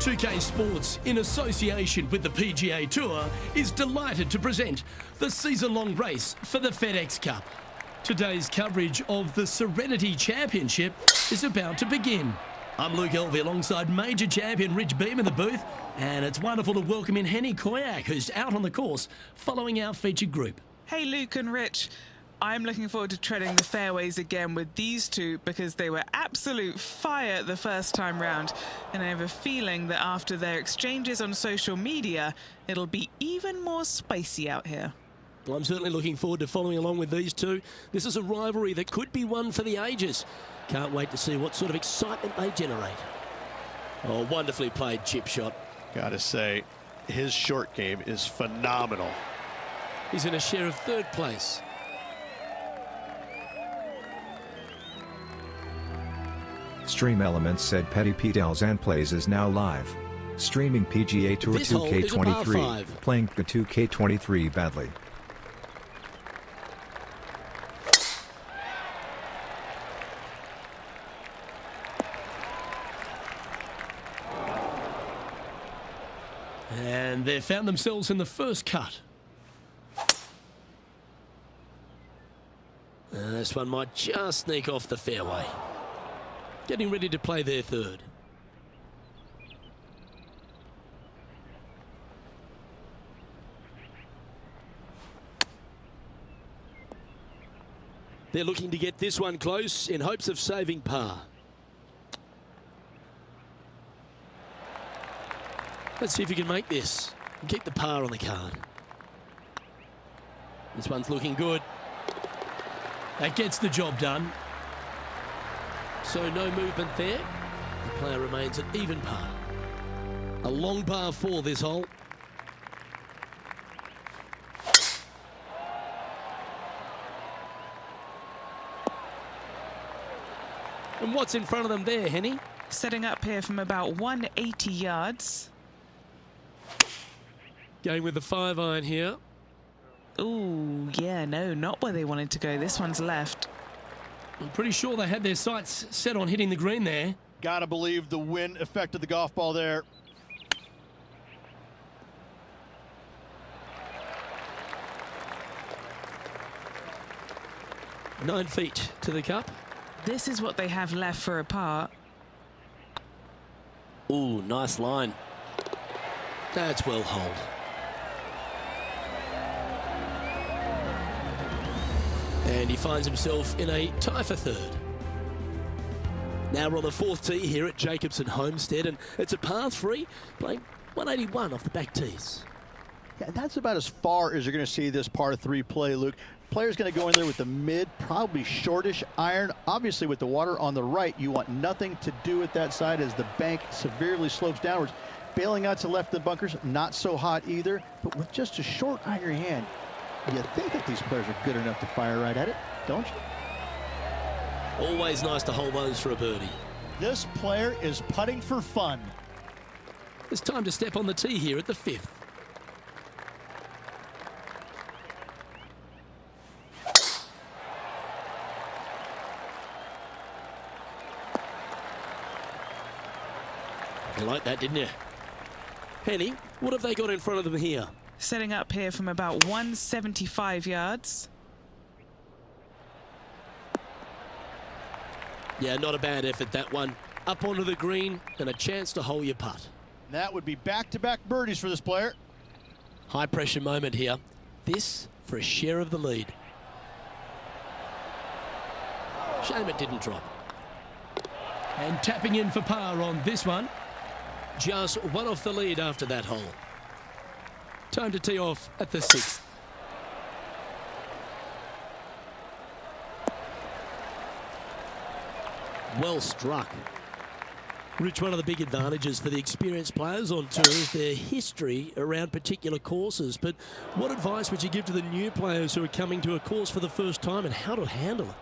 PGA2K Sports, in association with the PGA Tour, is delighted to present the season-long race for the FedEx Cup. Today's coverage of the Serenity Championship is about to begin. I'm Luke Elvey alongside major champion Rich Beam in the booth, and it's wonderful to welcome in Henny Koyak, who's out on the course following our featured group. Hey Luke and Rich, I'm looking forward to treading the fairways again with these two because they were absolute fire the first time round, and I have a feeling that after their exchanges on social media, it'll be even more spicy out here. Well, I'm certainly looking forward to following along with these two. This is a rivalry that could be one for the ages. Can't wait to see what sort of excitement they generate. Oh, wonderfully played chip shot. Gotta say, his short game is phenomenal. He's in a share of third place. Stream Elements said Petty Pete Alzan Plays is now live. Streaming PGA Tour This hole is a par 2K23, five. playing the 2K23 badly. And they've found themselves in the first cut. This one might just sneak off the fairway. Getting ready to play their third. They're looking to get this one close in hopes of saving par. Let's see if you can make this and keep the par on the card. This one's looking good. That gets the job done. So no movement there. The player remains at even par. A long par four this hole. And what's in front of them there, Henny? Setting up here from about 180 yards. Going with the 5-iron here. Ooh, yeah, no, not where they wanted to go. This one's left. I'm pretty sure they had their sights set on hitting the green there. Gotta believe the wind affected the golf ball there. Nine feet to the cup. This is what they have left for a par. Ooh, nice line. That's well holed. And he finds himself in a tie for third. Now we're on the fourth tee here at Jacobson Homestead, and it's a par 3, playing 181 off the back tees. Yeah, that's about as far as you're going to see this par 3 play, Luke. Player's going to go in there with the mid, probably shortish iron. Obviously, with the water on the right, you want nothing to do with that side as the bank severely slopes downwards. Bailing out to left the bunkers, not so hot either, but with just a short iron hand, you think that these players are good enough to fire right at it, don't you? Always nice to hold those for a birdie. This player is putting for fun. It's time to step on the tee here at the 5th. You like that, didn't you? Henny, what have they got in front of them here? Setting up here from about 175 yards. Yeah, not a bad effort, that one. Up onto the green and a chance to hole your putt. That would be back-to-back birdies for this player. High pressure moment here. This for a share of the lead. Shame it didn't drop. And tapping in for par on this one. Just one off the lead after that hole. Time to tee off at the 6th. Well struck. Rich, one of the big advantages for the experienced players on tour is their history around particular courses. But what advice would you give to the new players who are coming to a course for the first time and how to handle it?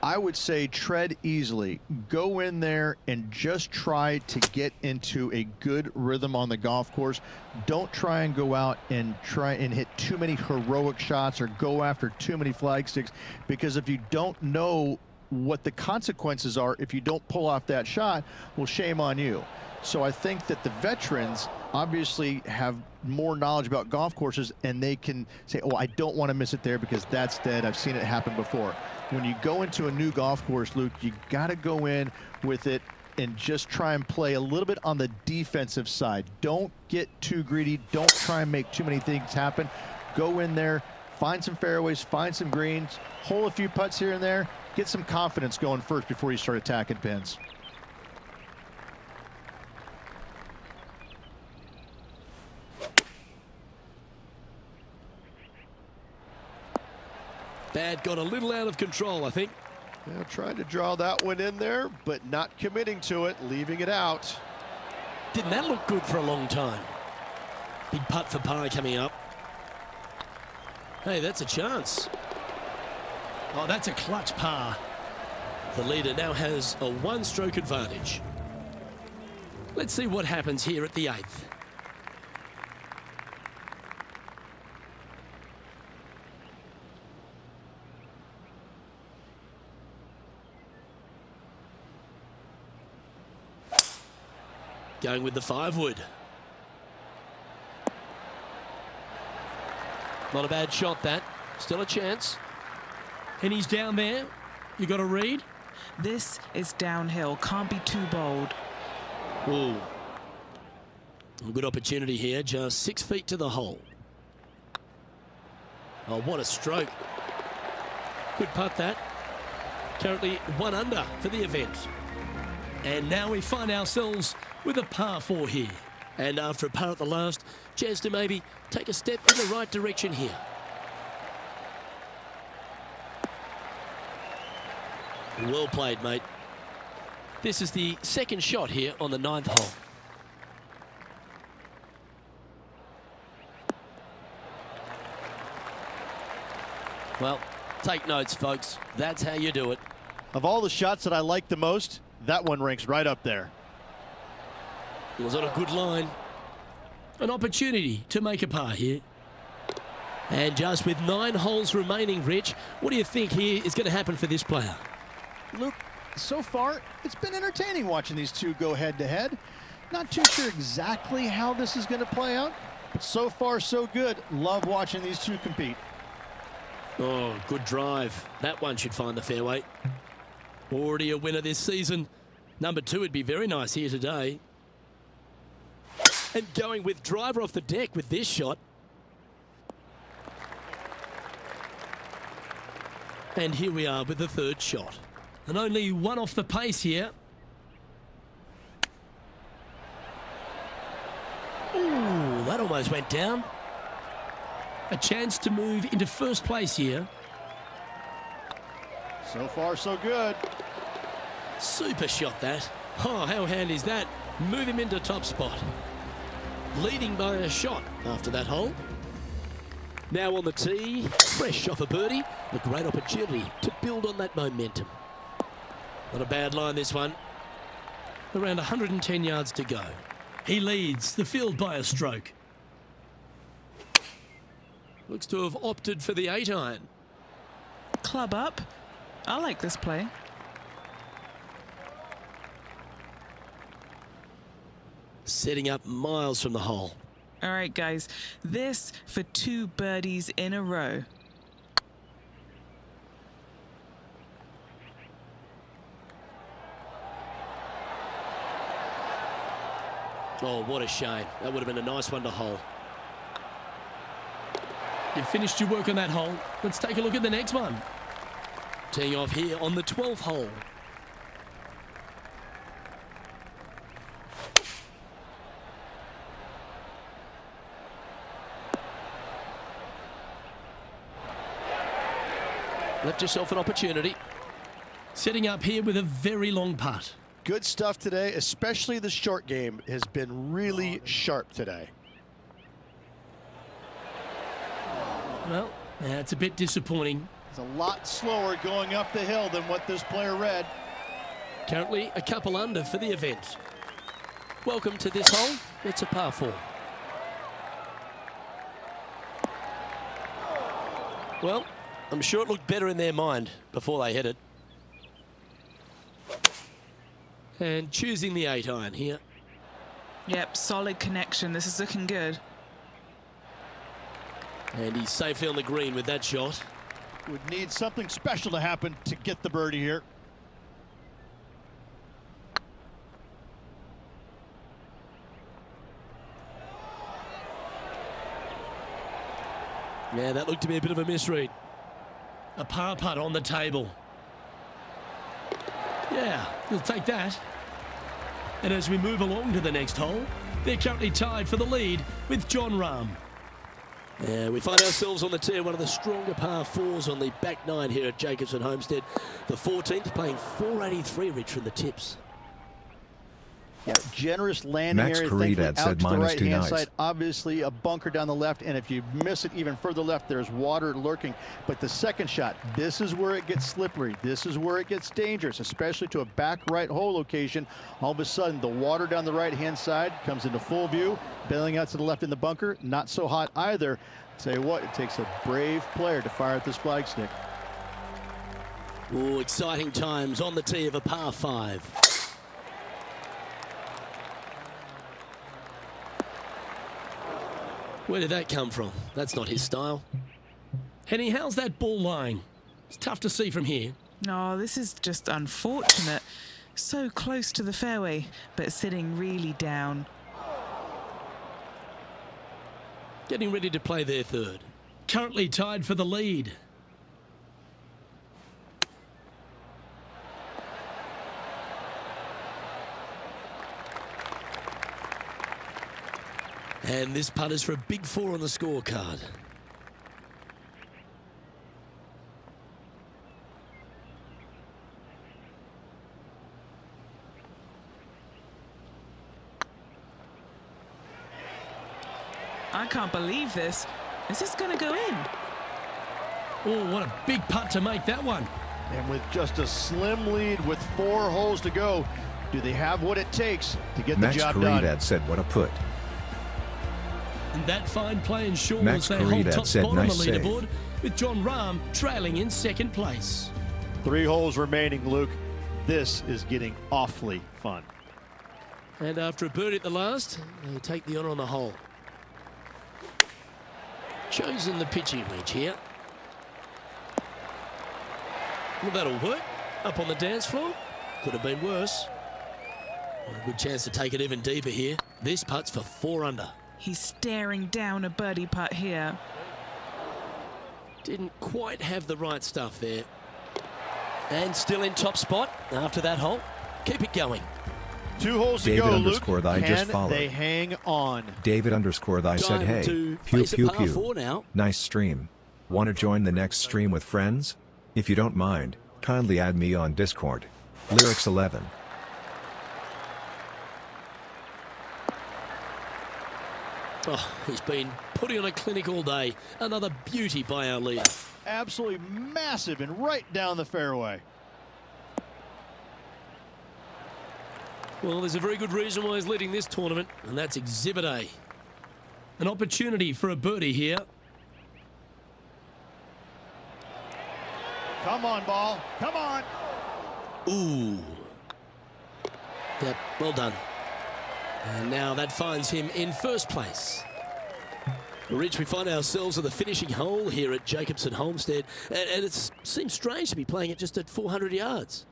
I would say tread easily. Go in there and just try to get into a good rhythm on the golf course. Don't try and go out and try and hit too many heroic shots or go after too many flag sticks, because if you don't know what the consequences are if you don't pull off that shot, well, shame on you. So I think that the veterans obviously have more knowledge about golf courses, and they can say, oh, I don't want to miss it there because that's dead. I've seen it happen before. When you go into a new golf course, Luke, you got to go in with it and just try and play a little bit on the defensive side. Don't get too greedy. Don't try and make too many things happen. Go in there, find some fairways, find some greens, hole a few putts here and there, get some confidence going first before you start attacking pins. That got a little out of control, I think. Yeah, trying to draw that one in there, but not committing to it, leaving it out. Didn't that look good for a long time? Big putt for par coming up. Hey, that's a chance. Oh, that's a clutch par. The leader now has a one-stroke advantage. Let's see what happens here at the 8th. Going with the 5-wood. Not a bad shot, that. Still a chance. And he's down there. You got to read. This is downhill. Can't be too bold. Ooh. A good opportunity here. Just 6 feet to the hole. Oh, what a stroke. Good putt, that. Currently 1 under for the event. And now we find ourselves with a par 4 here. And after a par at the last, chance to maybe take a step in the right direction here. Well played, mate. This is the 2nd shot here on the 9th hole. Well, take notes, folks. That's how you do it. Of all the shots that I like the most, that one ranks right up there. It was on a good line. An opportunity to make a par here. And just with 9 holes remaining, Rich, what do you think here is going to happen for this player? Luke, so far, it's been entertaining watching these two go head-to-head. Not too sure exactly how this is going to play out, but so far, so good. Love watching these two compete. Oh, good drive. That one should find the fairway. Already a winner this season. Number 2 would be very nice here today. And going with driver off the deck with this shot. And here we are with the 3rd shot. And only 1 off the pace here. Ooh, that almost went down. A chance to move into 1st place here. So far, so good. Super shot, that. Oh, how handy is that? Move him into top spot. Leading by a shot after that hole. Now on the tee, fresh off a birdie. A great opportunity to build on that momentum. Not a bad line, this one. Around 110 yards to go. He leads the field by a stroke. Looks to have opted for the 8-iron. Club up. I like this play. Setting up miles from the hole. All right, guys. This for 2 birdies in a row. Oh, what a shame. That would have been a nice one to hole. You've finished your work on that hole. Let's take a look at the next one. Teeing off here on the 12th hole. Left yourself an opportunity. Setting up here with a very long putt. Good stuff today, especially the short game has been really sharp today. Well, that's a bit disappointing. It's a lot slower going up the hill than what this player read. Currently a couple under for the event. Welcome to this hole. It's a par 4. Well, I'm sure it looked better in their mind before they hit it. And choosing the 8-iron here. Yep, solid connection. This is looking good. And he's safely on the green with that shot. Would need something special to happen to get the birdie here. Yeah, that looked to be a bit of a misread. A par putt on the table. Yeah, we'll take that. And as we move along to the next hole, they're currently tied for the lead with Jon Rahm. Yeah, we find ourselves on the tee, one of the stronger par 4s on the back 9 here at Jacobson Homestead. The 14th playing 483, Rich, from the tips. Yeah, generous landing Max area, Caridad thankfully, said out to the minus right-hand 2 side. nice. Obviously, a bunker down the left, and if you miss it even further left, there's water lurking. But the second shot, this is where it gets slippery. This is where it gets dangerous, especially to a back right hole location. All of a sudden, the water down the right-hand side comes into full view. Bailing out to the left in the bunker, not so hot either. Tell you what, it takes a brave player to fire at this flagstick. Oh, exciting times on the tee of a par 5. Where did that come from? That's not his style. Henny, how's that ball lying? It's tough to see from here. No, this is just unfortunate. So close to the fairway, but sitting really down. Getting ready to play their third. Currently tied for the lead. And this putt is for a big 4 on the scorecard. I can't believe this. Is this going to go in? Oh, what a big putt to make that one. And with just a slim lead with 4 holes to go, do they have what it takes to get Max the job done? Caridad said what a put. And that fine play ensures Max they hold Caridad top said spot on the nice save. leaderboard, with Jon Rahm trailing in second place. 3 holes remaining, Luke. This is getting awfully fun. And after a birdie at the last, they take the honour on the hole. Chosen the pitching wedge here. Well, that'll work. Up on the dance floor. Could have been worse. A good chance to take it even deeper here. This putt's for 4 under. He's staring down a birdie putt here. Didn't quite have the right stuff there. And still in top spot after that hole. Keep it going. 2 holes to David go, underscore Luke. thy just Can followed. they hang on? David underscore thy said, Time hey, to pew face a pew par 4 pew. now. Nice stream. Want to join the next stream with friends? If you don't mind, kindly add me on Discord. Lyrics 11. Oh, he's been putting on a clinic all day. Another beauty by our leader. Absolutely massive and right down the fairway. Well, there's a very good reason why he's leading this tournament, and that's Exhibit A. An opportunity for a birdie here. Come on, ball. Come on. Ooh. Yep, well done. And now that finds him in first place. Rich, we find ourselves at the finishing hole here at Jacobson Homestead, and it seems strange to be playing it just at 400 yards.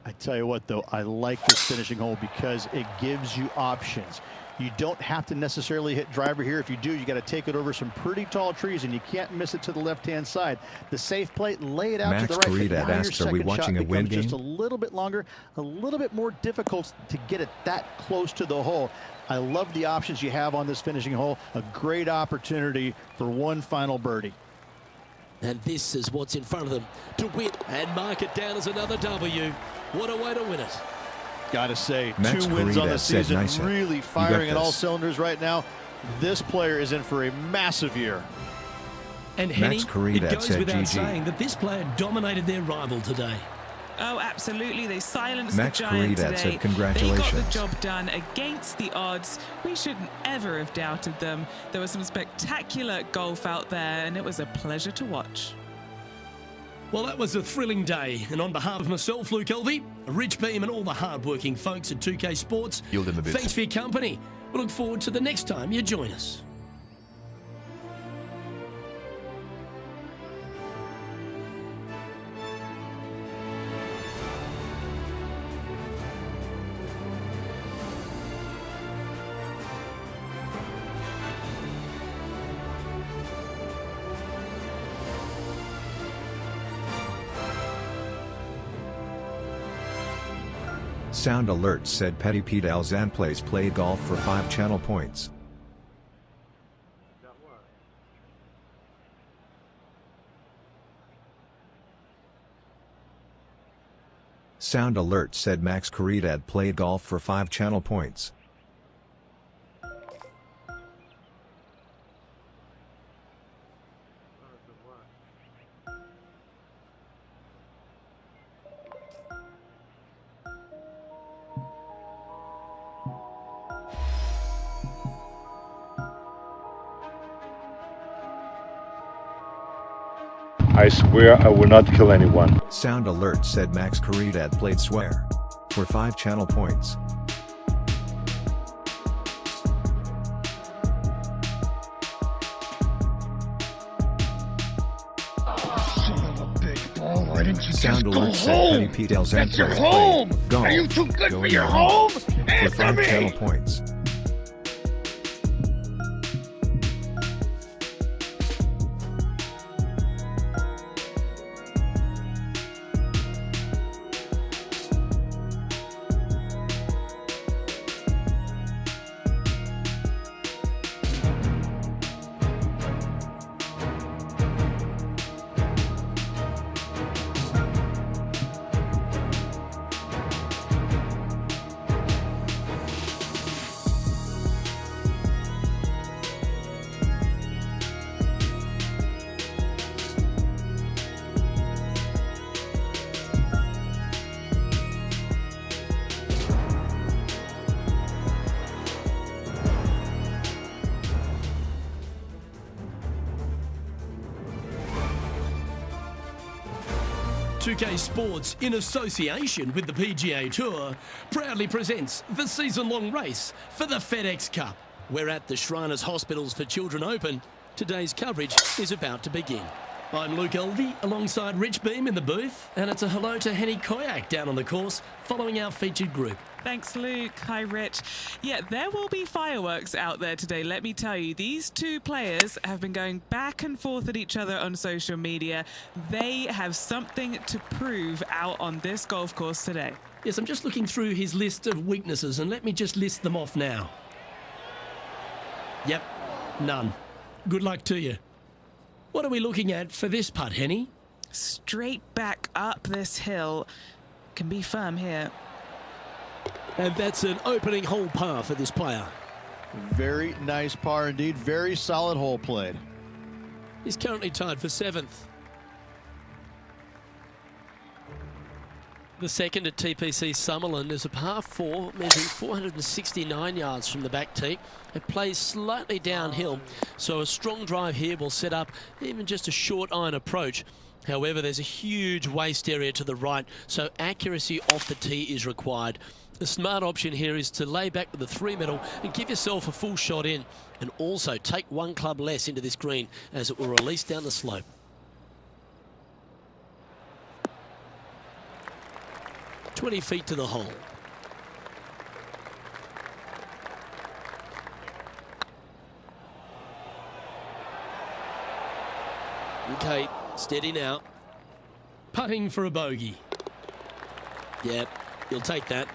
I tell you what, though, I like this finishing hole because it gives you options. You don't have to necessarily hit driver here. If you do, you got to take it over some pretty tall trees, and you can't miss it to the left-hand side. The safe plate, lay it out Max to the right. Caridad Now your asks, are we second watching shot a wind becomes just game? a little bit longer, a little bit more difficult to get it that close to the hole. I love the options you have on this finishing hole. A great opportunity for one final birdie. And this is what's in front of them to win and mark it down as another W. What a way to win it. Gotta say, Max 2 wins on the Caridad said, season, nice hit. really You got firing at all this. cylinders right now. This player is in for a massive year. And Henny, Max Caridad it goes said without GG. saying that this player dominated their rival today. Oh, absolutely. They silenced Max the giant Caridad today. said They congratulations. got the job done against the odds. We shouldn't ever have doubted them. There was some spectacular golf out there, and it was a pleasure to watch. Well, that was a thrilling day, and on behalf of myself, Luke Elvey, Rich Beam, and all the hard-working folks at 2K Sports, Yield him a bit. thanks for your company. We look forward to the next time you join us. Sound alert said Petty Pete Alzan played golf for 5 channel points. Sound alert said Max Caridad played golf for 5 channel points. I swear I will not kill anyone. Sound alert said Max Caridad played swear for 5 channel points. Son of a bitch, Paul, why didn't you Sound just go alert said home? Petty Pete Alzan That's your played home! golf Are you too good for going your home home? for Answer 5 me! channel points. .2K Sports, in association with the PGA Tour, proudly presents the season-long race for the FedEx Cup. We're at the Shriners Hospitals for Children Open. Today's coverage is about to begin. I'm Luke Elvey, alongside Rich Beam in the booth, and it's a hello to Henny Koyak down on the course, following our featured group. Thanks, Luke. Hi, Rich. Yeah, there will be fireworks out there today, let me tell you. These two players have been going back and forth at each other on social media. They have something to prove out on this golf course today. Yes, I'm just looking through his list of weaknesses, and let me just list them off now. Yep, none. Good luck to you. What are we looking at for this putt, Henny? Straight back up this hill. Can be firm here. And that's an opening hole par for this player. Very nice par indeed. Very solid hole played. He's currently tied for 7th. The second at TPC Summerland is a par 4, measuring 469 yards from the back tee. It plays slightly downhill, so a strong drive here will set up even just a short iron approach. However, there's a huge waste area to the right, so accuracy off the tee is required. The smart option here is to lay back with the 3-metal and give yourself a full shot in, and also take 1 club less into this green as it will release down the slope. "20 feet to the hole. Okay, steady now. Putting for a bogey. Yep, you'll take that.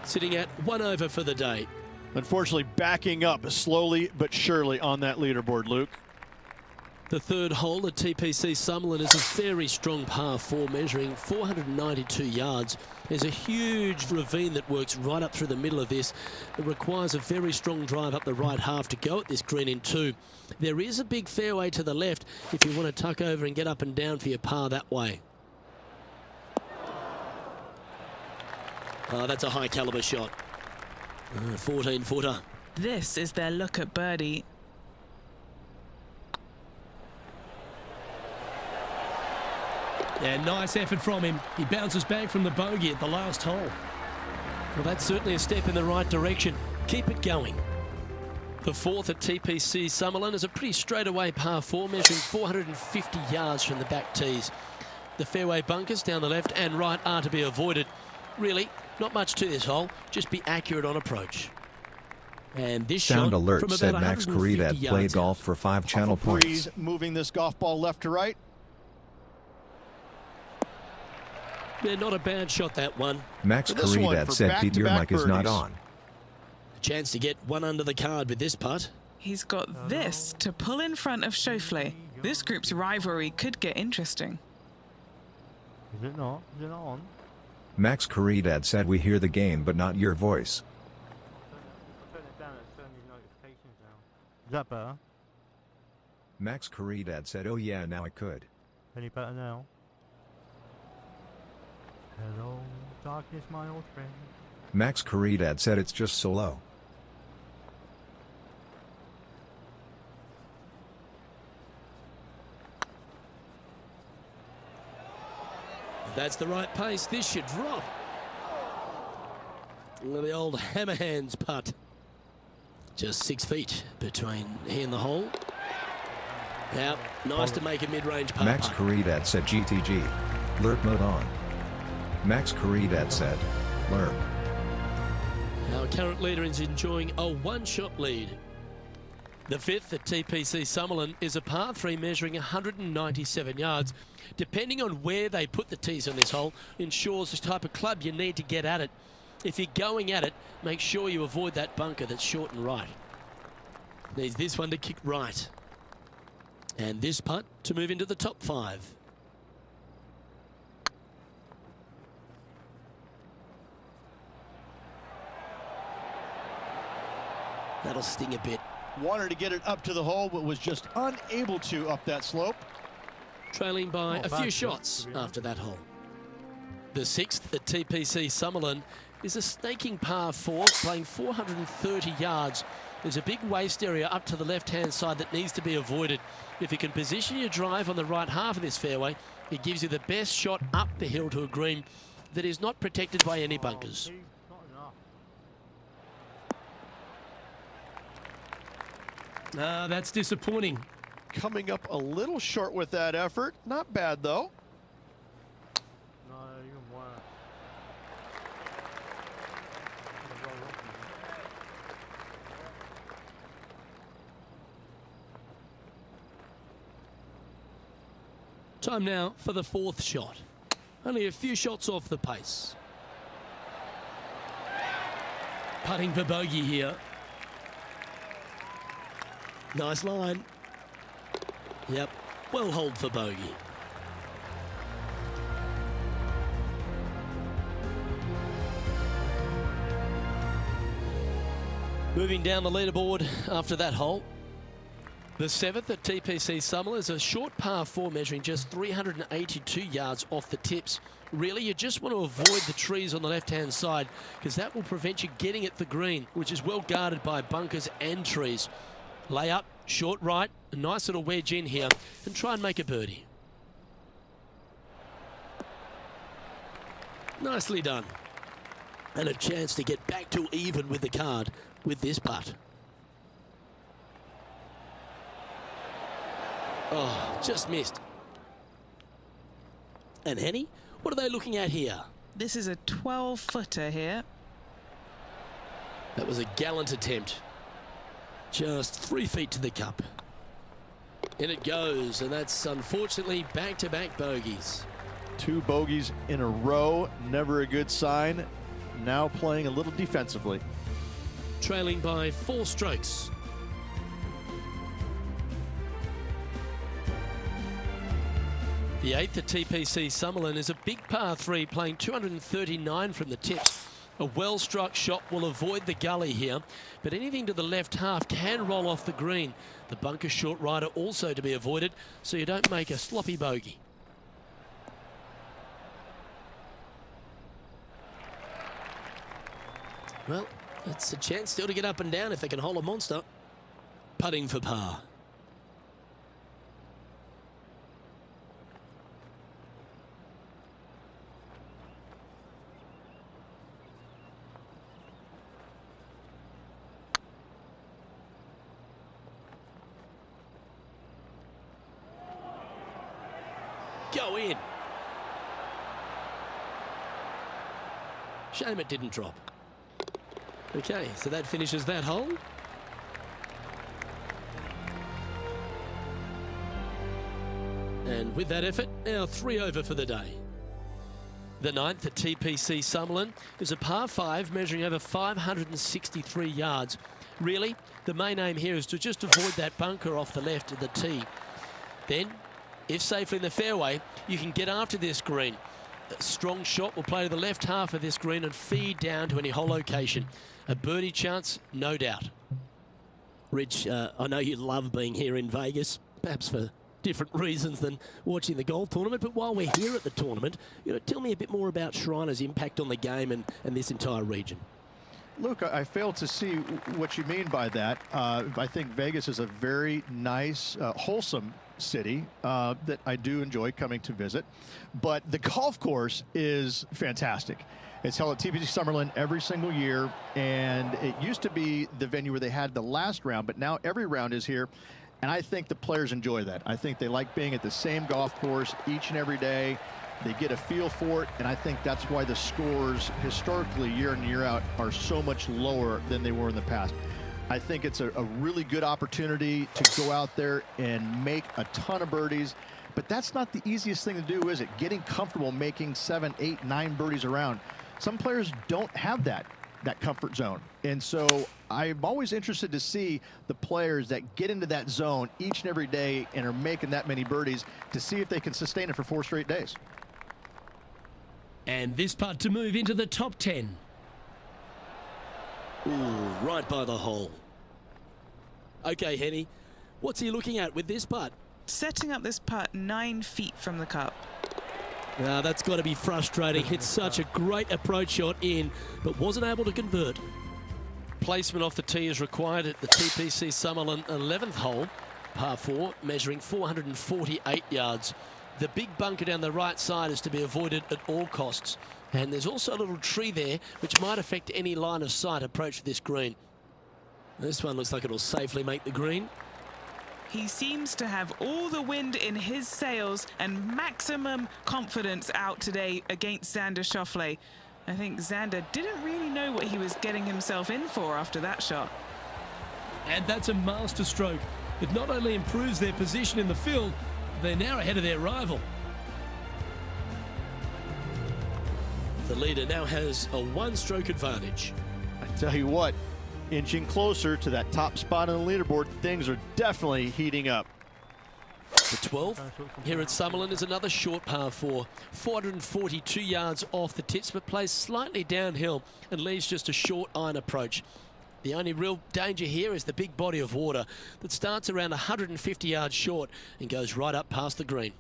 Sitting at 1 over for the day. Unfortunately, backing up slowly but surely on that leaderboard, Luke. The third hole at TPC Summerland is a very strong par 4, measuring 492 yards. There's a huge ravine that works right up through the middle of this. It requires a very strong drive up the right half to go at this green in 2. There is a big fairway to the left if you want to tuck over and get up and down for your par that way. Oh, that's a high caliber shot. 14-footer. This is their look at birdie. And nice effort from him. He bounces back from the bogey at the last hole. Well, that's certainly a step in the right direction. Keep it going. The fourth at TPC Summerlin is a pretty straightaway par 4, measuring 450 yards from the back tees. The fairway bunkers down the left and right are to be avoided. Really, not much to this hole. Just be accurate on approach. And this Sound shot alert from said about Max 150 Carita yards played out. golf for 5 channel points. Breeze moving this golf ball left to right. Yeah, not a bad shot, that one. Max This one Carita for said Pete, your back-to-back mic is not birdies. on. A chance to get one under the card with this putt. He's got this to pull in front of Schauffele. This group's rivalry could get interesting. Is it not? Is it not on? Max Carita said we hear the game but not your voice. Turn it down and turn these notifications down. Is that better? Max Carita said oh yeah now I could. Any better now? Hello, darkness, my old friend. Max Carita said it's just so low. If that's the right pace, this should drop. Well, the old hammer hands putt. Just 6 feet between he and the hole. Now, nice to make a mid-range putt. Max Carita said GTG. Lurk mode on. Max Carita said lurk. Our current leader is enjoying a one-shot lead. The fifth at TPC Summerlin is a par 3 measuring 197 yards. Depending on where they put the tees on this hole, ensures the type of club you need to get at it. If you're going at it, make sure you avoid that bunker that's short and right. Needs this one to kick right. And this putt to move into the top 5. That'll sting a bit. Wanted to get it up to the hole, but was just unable to up that slope. Trailing by Not a bad few shot, shots to be honest. after that hole. The sixth at TPC Summerlin is a snaking par 4, playing 430 yards. There's a big waste area up to the left-hand side that needs to be avoided. If you can position your drive on the right half of this fairway, it gives you the best shot up the hill to a green that is not protected by any bunkers. Not enough. That's disappointing. Coming up a little short with that effort. Not bad, though. No, you can work. Time now for the fourth shot. Only a few shots off the pace. Putting for bogey here. Nice line. Yep, well hold for bogey. Moving down the leaderboard after that hole. The seventh at TPC Summerlin is a short par 4 measuring just 382 yards off the tips. Really, you just want to avoid the trees on the left-hand side because that will prevent you getting at the green, which is well guarded by bunkers and trees. Lay up, short right, a nice little wedge in here, and try and make a birdie. Nicely done. And a chance to get back to even with the card with this putt. Oh, just missed. And Henny, what are they looking at here? This is a 12-footer here. That was a gallant attempt. Just 3 feet to the cup. In it goes, and that's unfortunately back-to-back bogeys. 2 bogeys in a row, never a good sign. Now playing a little defensively. Trailing by 4 strokes. The eighth at TPC Summerlin is a big par 3 playing 239 from the tips. A well-struck shot will avoid the gully here, but anything to the left half can roll off the green. The bunker short rider also to be avoided, so you don't make a sloppy bogey. Well, it's a chance still to get up and down if they can hold a monster. Putting for par. go in. Shame it didn't drop. Okay, so that finishes that hole. And with that effort, now 3 over for the day. The ninth at TPC Summerlin is a par 5 measuring over 563 yards. Really, the main aim here is to just avoid that bunker off the left of the tee. Then, if safely in the fairway, you can get after this green. A strong shot will play to the left half of this green and feed down to any hole location. A birdie chance, no doubt. Rich, I know you love being here in Vegas, perhaps for different reasons than watching the golf tournament, but while we're here at the tournament, tell me a bit more about Shriners' impact on the game and this entire region. Luke, I fail to see what you mean by that. I think Vegas is a very nice, wholesome city that I do enjoy coming to visit. But the golf course is fantastic. It's held at TPC Summerlin every single year, and it used to be the venue where they had the last round, but now every round is here. And I think the players enjoy that. I think they like being at the same golf course each and every day. They get a feel for it, and I think that's why the scores historically year in and year out are so much lower than they were in the past. I think it's a really good opportunity to go out there and make a ton of birdies, but that's not the easiest thing to do, is it? Getting comfortable making 7, 8, 9 birdies around. Some players don't have that comfort zone. And so I'm always interested to see the players that get into that zone each and every day and are making that many birdies to see if they can sustain it for 4 straight days. And this putt to move into the top 10. Ooh, right by the hole. Okay, Henny, what's he looking at with this putt? Setting up this putt 9 feet from the cup. Now, that's got to be frustrating. Hit such a great approach shot in, but wasn't able to convert. Placement off the tee is required at the TPC Summerlin 11th hole, par 4, measuring 448 yards. The big bunker down the right side is to be avoided at all costs. And there's also a little tree there which might affect any line of sight approach to this green. This one looks like it'll safely make the green. He seems to have all the wind in his sails and maximum confidence out today against Xander Schauffele. I think Xander didn't really know what he was getting himself in for after that shot. And that's a master stroke. It not only improves their position in the field, they're now ahead of their rival. The leader now has a 1-stroke advantage. I tell you what, inching closer to that top spot on the leaderboard, things are definitely heating up. The 12th here at Summerlin is another short par 4, 442 yards off the tips, but plays slightly downhill and leaves just a short iron approach. The only real danger here is the big body of water that starts around 150 yards short and goes right up past the green.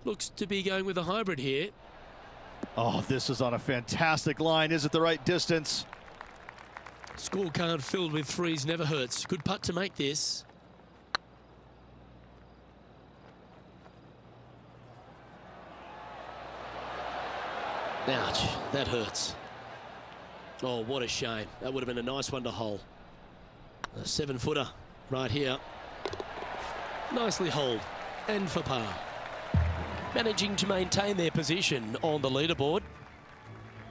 Looks to be going with a hybrid here. Oh, this is on a fantastic line. Is it the right distance? Scorecard filled with threes never hurts. Good putt to make this. Ouch, that hurts. Oh, what a shame. That would have been a nice one to hole. A 7-footer right here. Nicely holed and for par. Managing to maintain their position on the leaderboard.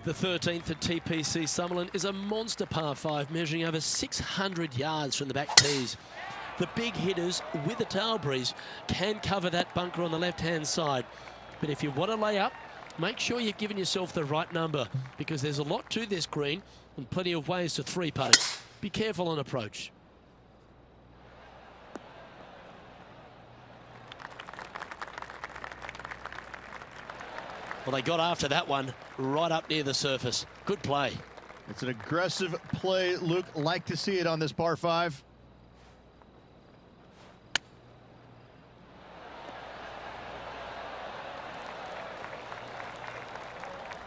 The 13th at TPC Summerlin is a monster par 5 measuring over 600 yards from the back tees. The big hitters with a tail breeze can cover that bunker on the left-hand side. But if you want to lay up, make sure you've given yourself the right number, because there's a lot to this green and plenty of ways to 3-putt it. Be careful on approach. Well, they got after that one right up near the surface. Good play. It's an aggressive play, Luke. Like to see it on this par 5.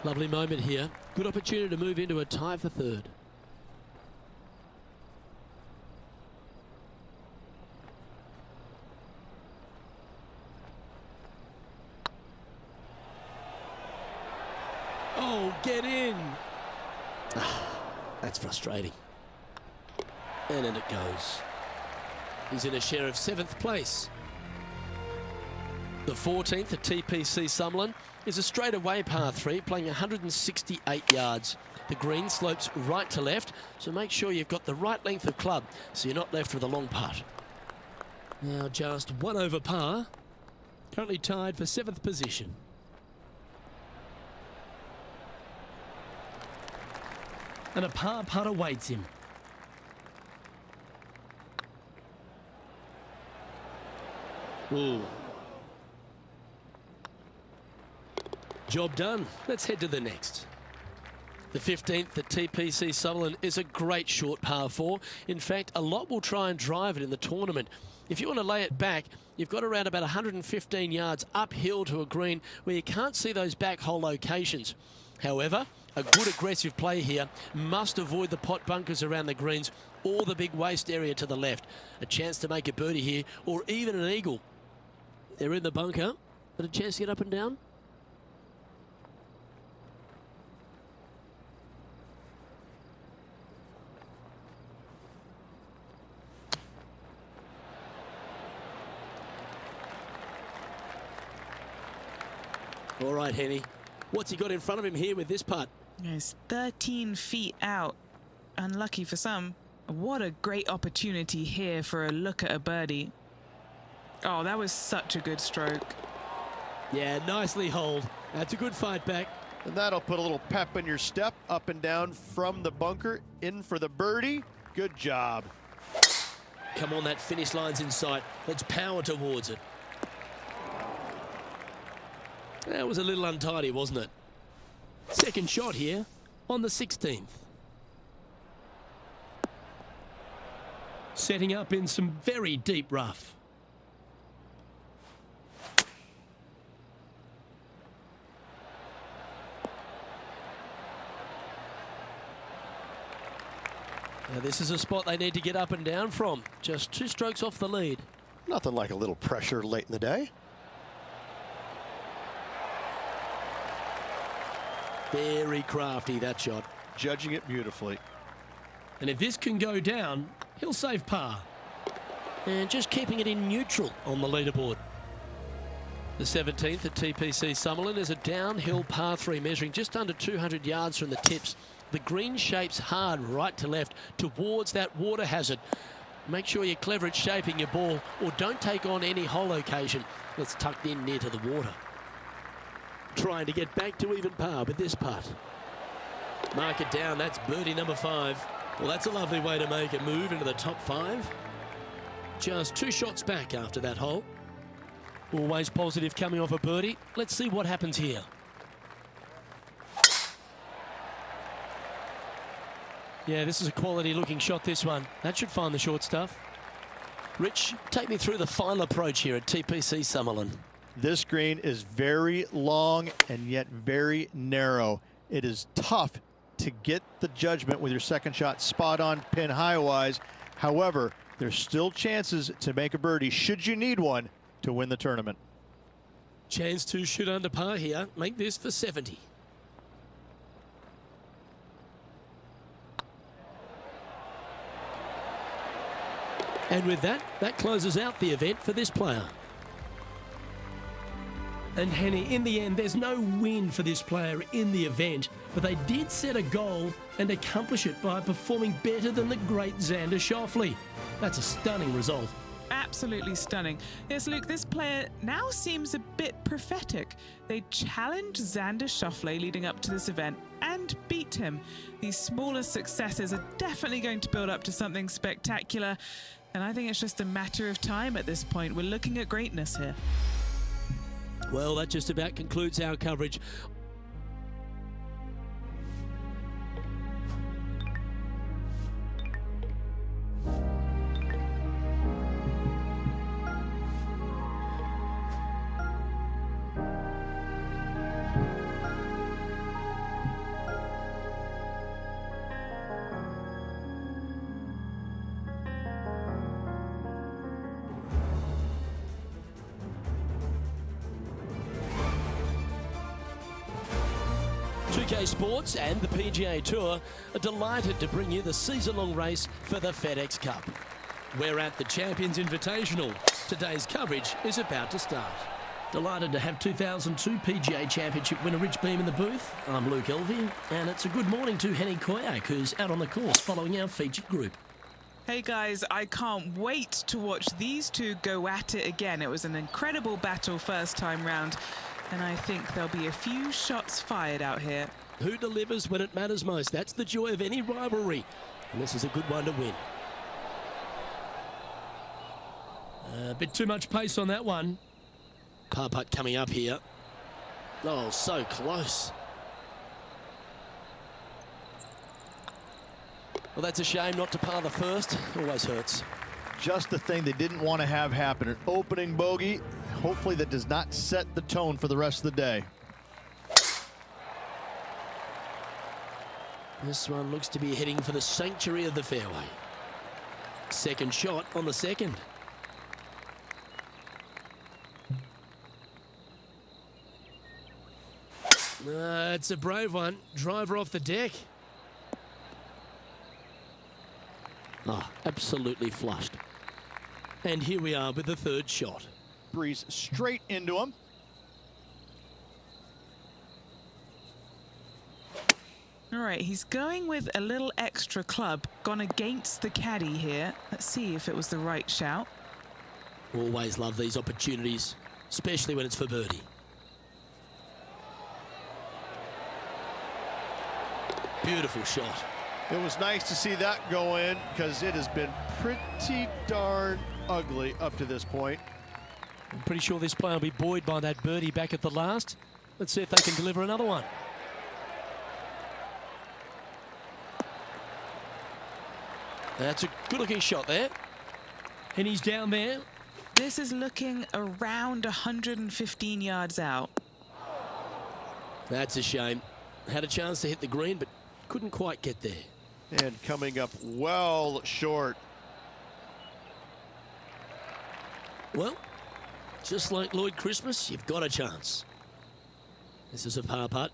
Lovely moment here. Good opportunity to move into a tie for third. Oh, get in. That's frustrating. And in it goes. He's in a share of 7th place. The 14th at TPC Summerlin is a straightaway par 3, playing 168 yards. The green slopes right to left, so make sure you've got the right length of club so you're not left with a long putt. Now just 1 over par. Currently tied for 7th position. And a par putt awaits him. Ooh. Job done. Let's head to the next. The 15th at TPC Summerlin is a great short par 4. In fact, a lot will try and drive it in the tournament. If you want to lay it back, you've got around about 115 yards uphill to a green where you can't see those back hole locations. However, a good aggressive play here. Must avoid the pot bunkers around the greens or the big waste area to the left. A chance to make a birdie here or even an eagle. They're in the bunker, but a chance to get up and down. All right, Henny. What's he got in front of him here with this putt? He's 13 feet out. Unlucky for some. What a great opportunity here for a look at a birdie. Oh, that was such a good stroke. Yeah, nicely holed. That's a good fight back. And that'll put a little pep in your step, up and down from the bunker, in for the birdie. Good job. Come on, that finish line's in sight. Let's power towards it. That was a little untidy, wasn't it? Second shot here on the 16th. Setting up in some very deep rough. Now this is a spot they need to get up and down from. Just 2 strokes off the lead. Nothing like a little pressure late in the day. Very crafty, that shot. Judging it beautifully. And if this can go down, he'll save par. And just keeping it in neutral on the leaderboard. The 17th at TPC Summerlin is a downhill par 3 measuring just under 200 yards from the tips. The green shapes hard right to left towards that water hazard. Make sure you're clever at shaping your ball or don't take on any hole location that's tucked in near to the water. Trying to get back to even par with this putt. Mark it down, that's birdie number 5. Well, that's a lovely way to make a move into the top 5. Just 2 shots back after that hole. Always positive coming off a birdie. Let's see what happens here. Yeah, this is a quality looking shot, this one. That should find the short stuff. Rich, take me through the final approach here at TPC Summerlin. This green is very long and yet very narrow. It is tough to get the judgment with your second shot spot on pin high wise. However, there's still chances to make a birdie should you need one to win the tournament. Chance to shoot under par here. Make this for 70. And with that, that closes out the event for this player. And Henny, in the end, there's no win for this player in the event, but they did set a goal and accomplish it by performing better than the great Xander Schauffele. That's a stunning result. Absolutely stunning. Yes, Luke, this player now seems a bit prophetic. They challenged Xander Schauffele leading up to this event and beat him. These smaller successes are definitely going to build up to something spectacular, and I think it's just a matter of time at this point. We're looking at greatness here. Well, that just about concludes our coverage. PGA Sports and the PGA Tour are delighted to bring you the season-long race for the FedEx Cup. We're at the Champions Invitational. Today's coverage is about to start. Delighted to have 2002 PGA Championship winner Rich Beem in the booth. I'm Luke Elvey, and it's a good morning to Henny Koyak, who's out on the course following our featured group. Hey guys, I can't wait to watch these two go at it again. It was an incredible battle first time round, and I think there'll be a few shots fired out here. Who delivers when it matters most? That's the joy of any rivalry, and this is a good one to win. A bit too much pace on that one. Par putt coming up here. Oh, so close. Well, that's a shame not to par the first. Always hurts. Just the thing they didn't want to have happen. An opening bogey. Hopefully that does not set the tone for the rest of the day. This one looks to be heading for the sanctuary of the fairway. Second shot on the second. It's a brave one. Driver off the deck. Oh, absolutely flushed. And here we are with the third shot. Breeze straight into him. All right, he's going with a little extra club, gone against the caddy here. Let's see if it was the right shout. Always love these opportunities, especially when it's for birdie. Beautiful shot. It was nice to see that go in because it has been pretty darn ugly up to this point. I'm pretty sure this player will be buoyed by that birdie back at the last. Let's see if they can deliver another one. That's a good-looking shot there. And he's down there. This is looking around 115 yards out. That's a shame. Had a chance to hit the green, but couldn't quite get there. And coming up well short. Well, just like Lloyd Christmas, you've got a chance. This is a par putt.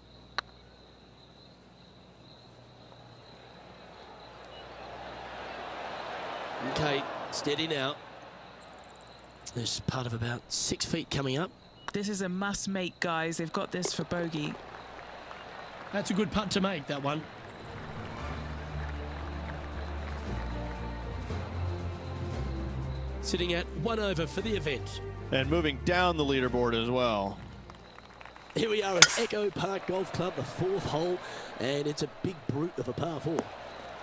Okay, steady now. There's part of about 6 feet coming up. This is a must-make, guys. They've got this for bogey. That's a good putt to make, that one. Sitting at 1 over for the event. And moving down the leaderboard as well. Here we are at Echo Park Golf Club, the 4th hole, and it's a big brute of a par 4.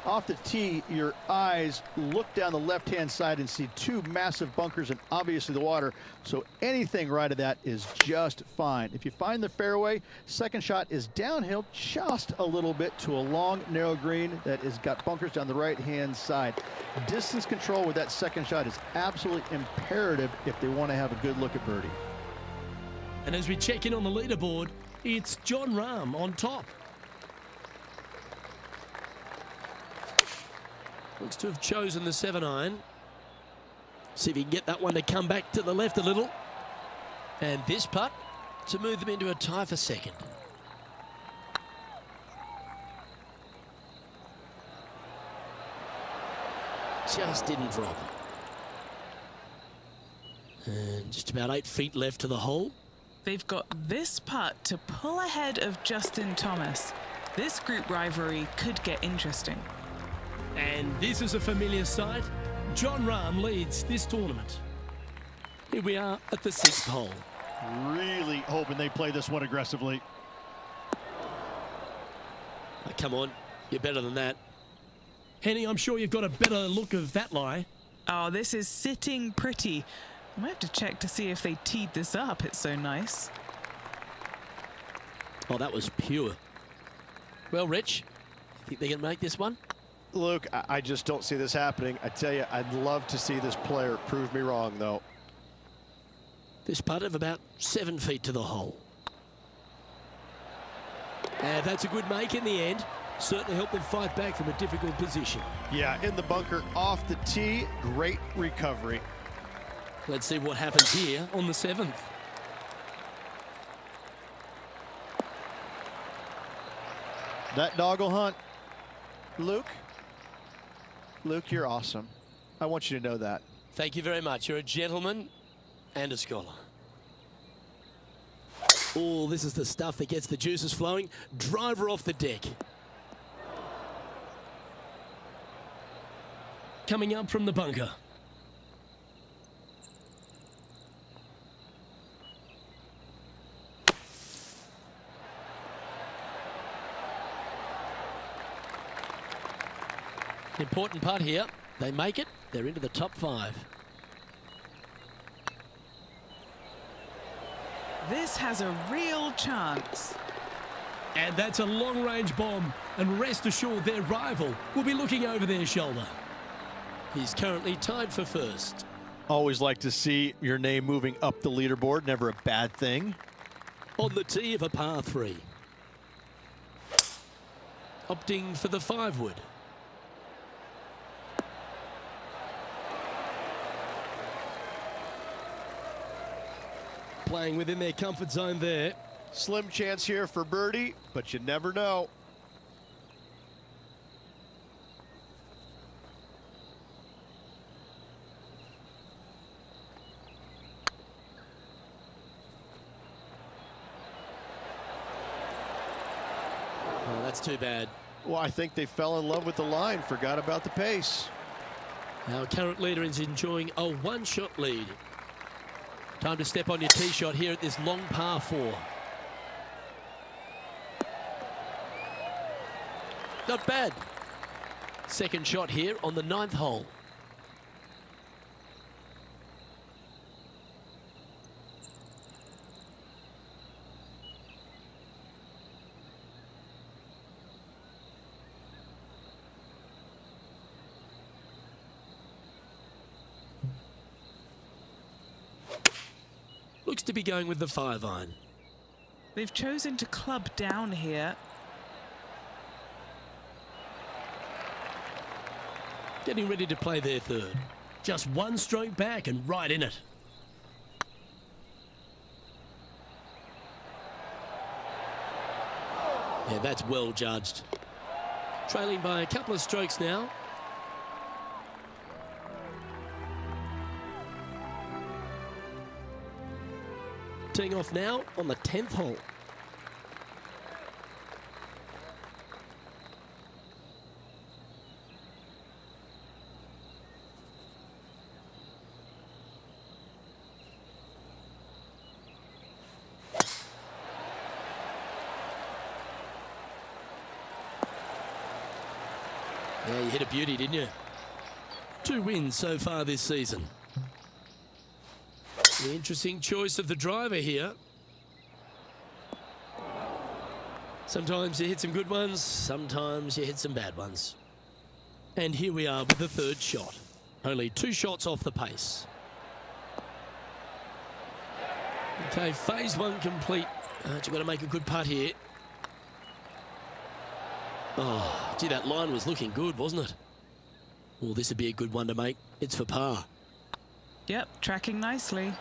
Off the tee, your eyes look down the left-hand side and see two massive bunkers and obviously the water. So anything right of that is just fine. If you find the fairway, second shot is downhill just a little bit to a long, narrow green that has got bunkers down the right-hand side. Distance control with that second shot is absolutely imperative if they want to have a good look at birdie. And as we check in on the leaderboard, it's Jon Rahm on top. Looks to have chosen the 7-iron. See if he can get that one to come back to the left a little. And this putt to move them into a tie for second. Just didn't drop. And just about 8 feet left to the hole. They've got this putt to pull ahead of Justin Thomas. This group rivalry could get interesting. And this is a familiar sight. Jon Rahm leads this tournament. Here we are at the 6th hole. Really hoping they play this one aggressively. Oh, come on, you're better than that. Henny, I'm sure you've got a better look of that lie. Oh, this is sitting pretty. I might have to check to see if they teed this up. It's so nice. Oh, that was pure. Well, Rich, think they can make this one? Luke, I just don't see this happening. I tell you, I'd love to see this player prove me wrong, though. This putt of about 7 feet to the hole. And that's a good make in the end. Certainly helped them fight back from a difficult position. Yeah, in the bunker, off the tee, great recovery. Let's see what happens here on the 7th. That dog will hunt. Luke, you're awesome. I want you to know that. Thank you very much. You're a gentleman and a scholar. Oh, this is the stuff that gets the juices flowing. Driver off the deck. Coming up from the bunker. Important putt here. They make it. They're into the top 5. This has a real chance. And that's a long-range bomb. And rest assured their rival will be looking over their shoulder. He's currently tied for first. Always like to see your name moving up the leaderboard. Never a bad thing. On the tee of a par 3. Opting for the 5-wood. Playing within their comfort zone there. Slim chance here for birdie, but you never know. Oh, that's too bad. Well, I think they fell in love with the line, forgot about the pace. Our current leader is enjoying a 1-shot lead. Time to step on your tee shot here at this long par 4. Not bad. Second shot here on the 9th hole. Looks to be going with the 5-iron. They've chosen to club down here. Getting ready to play their 3rd. Just 1 stroke back and right in it. Yeah, that's well judged. Trailing by a couple of strokes now. Teeing off now on the 10th hole. Yeah, you hit a beauty, didn't you? 2 wins so far this season. The interesting choice of the driver here. Sometimes you hit some good ones, sometimes you hit some bad ones. And here we are with the 3rd shot. Only 2 shots off the pace. Okay, phase 1 complete. You've got to make a good putt here. Oh, gee, that line was looking good, wasn't it? Well, this would be a good one to make. It's for par. Yep, tracking nicely.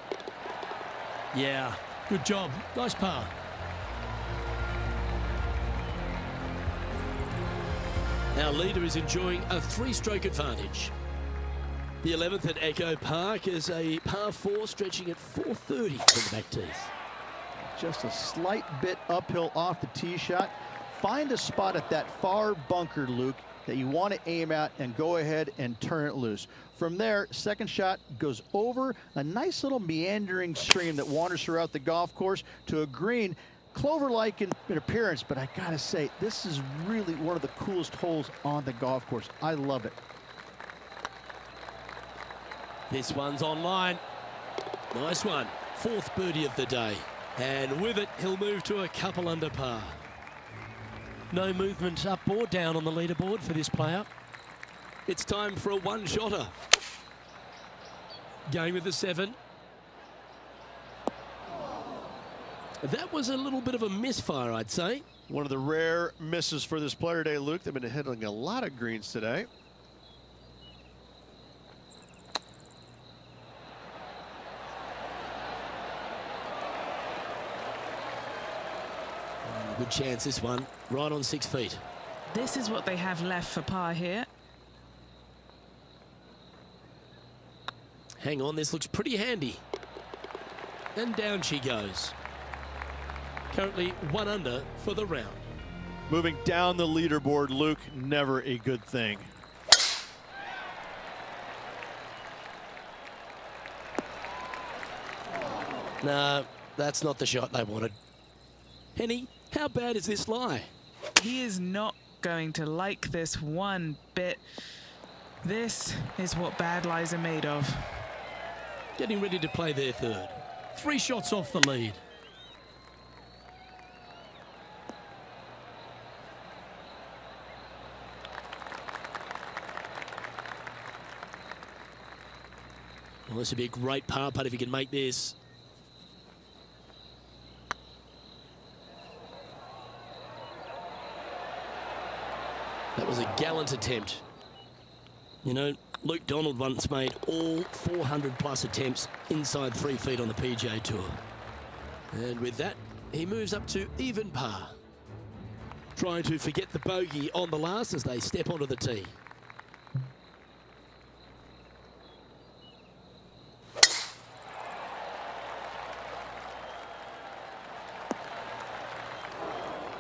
Yeah, good job. Nice par. Our leader is enjoying a 3-stroke advantage. The 11th at Echo Park is a par 4 stretching at 430 from the back tees. Just a slight bit uphill off the tee shot. Find a spot at that far bunker, Luke, that you want to aim at and go ahead and turn it loose. From there, second shot goes over a nice little meandering stream that wanders throughout the golf course to a green, clover-like in appearance, but I gotta say, this is really one of the coolest holes on the golf course. I love it. This one's online. Nice one. Fourth birdie of the day. And with it, he'll move to a couple under par. No movement up or down on the leaderboard for this player. It's time for a one-shotter. Game with the 7. That was a little bit of a misfire, I'd say. One of the rare misses for this player today, Luke. They've been hitting a lot of greens today. Good chance, this one. Right on 6 feet. This is what they have left for par here. Hang on, this looks pretty handy. And down she goes. Currently 1 under for the round. Moving down the leaderboard, Luke, never a good thing. No, that's not the shot they wanted. Henny, how bad is this lie? He is not going to like this one bit. This is what bad lies are made of. Getting ready to play their third. 3 shots off the lead. Well, this would be a great par putt if he can make this. That was a gallant attempt. You know, Luke Donald once made all 400+ attempts inside 3 feet on the PGA Tour. And with that, he moves up to even par. Trying to forget the bogey on the last as they step onto the tee.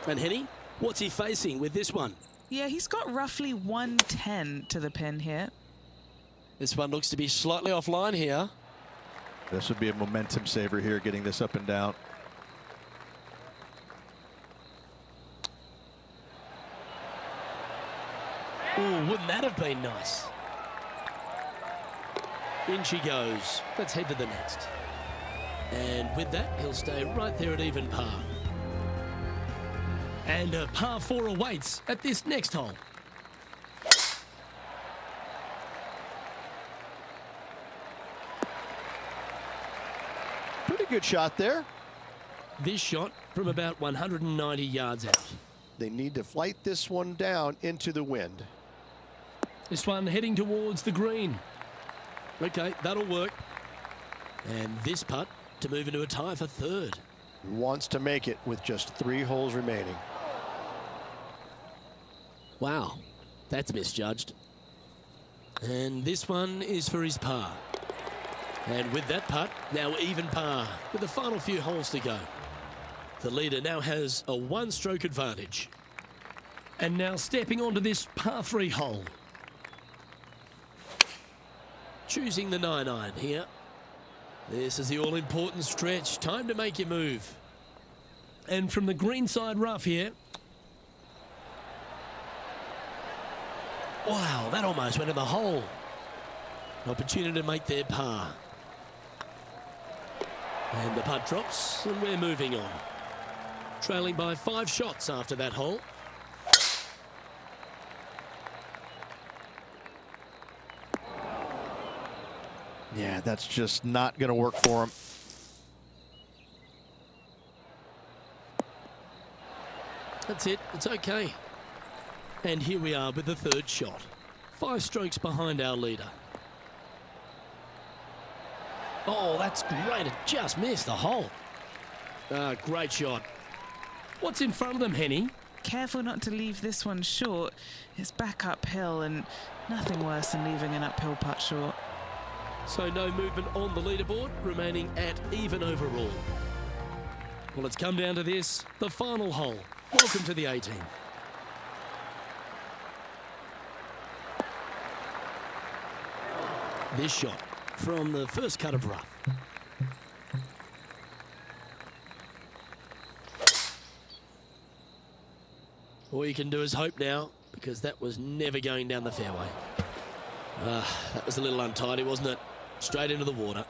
And Henny, what's he facing with this one? Yeah, he's got roughly 110 to the pin here. This one looks to be slightly offline here. This would be a momentum saver here, getting this up and down. Ooh, wouldn't that have been nice? In she goes. Let's head to the next. And with that, he'll stay right there at even par. And a par 4 awaits at this next hole. Pretty good shot there. This shot from about 190 yards out. They need to flight this one down into the wind. This one heading towards the green. Okay, that'll work. And this putt to move into a tie for third. Wants to make it with just 3 holes remaining. Wow, that's misjudged. And this one is for his par. And with that putt, now even par, with the final few holes to go. The leader now has a 1-stroke advantage. And now stepping onto this par 3 hole. Choosing the 9-iron here. This is the all-important stretch. Time to make your move. And from the greenside rough here. Wow, that almost went in the hole. Opportunity to make their par. And the putt drops, and we're moving on. Trailing by 5 shots after that hole. Yeah, that's just not going to work for him. That's it. It's okay. And here we are with the third shot. 5 strokes behind our leader. Oh, that's great. It just missed the hole. Great shot. What's in front of them, Henny? Careful not to leave this one short. It's back uphill, and nothing worse than leaving an uphill putt short. So no movement on the leaderboard, remaining at even overall. Well, it's come down to this, the final hole. Welcome to the 18th. This shot from the first cut of rough. All you can do is hope now, because that was never going down the fairway. That was a little untidy, wasn't it? Straight into the water.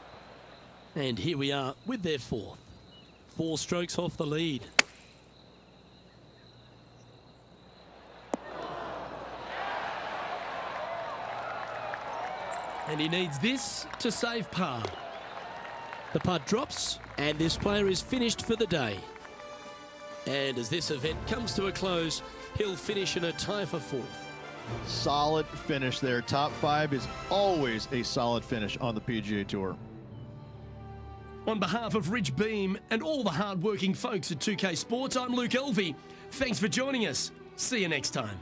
And here we are with their fourth. 4 strokes off the lead. And he needs this to save par. The putt drops, and this player is finished for the day. And as this event comes to a close, he'll finish in a tie for 4th. Solid finish there. Top 5 is always a solid finish on the PGA Tour. On behalf of Rich Beam and all the hard-working folks at 2K Sports, I'm Luke Elvey. Thanks for joining us. See you next time.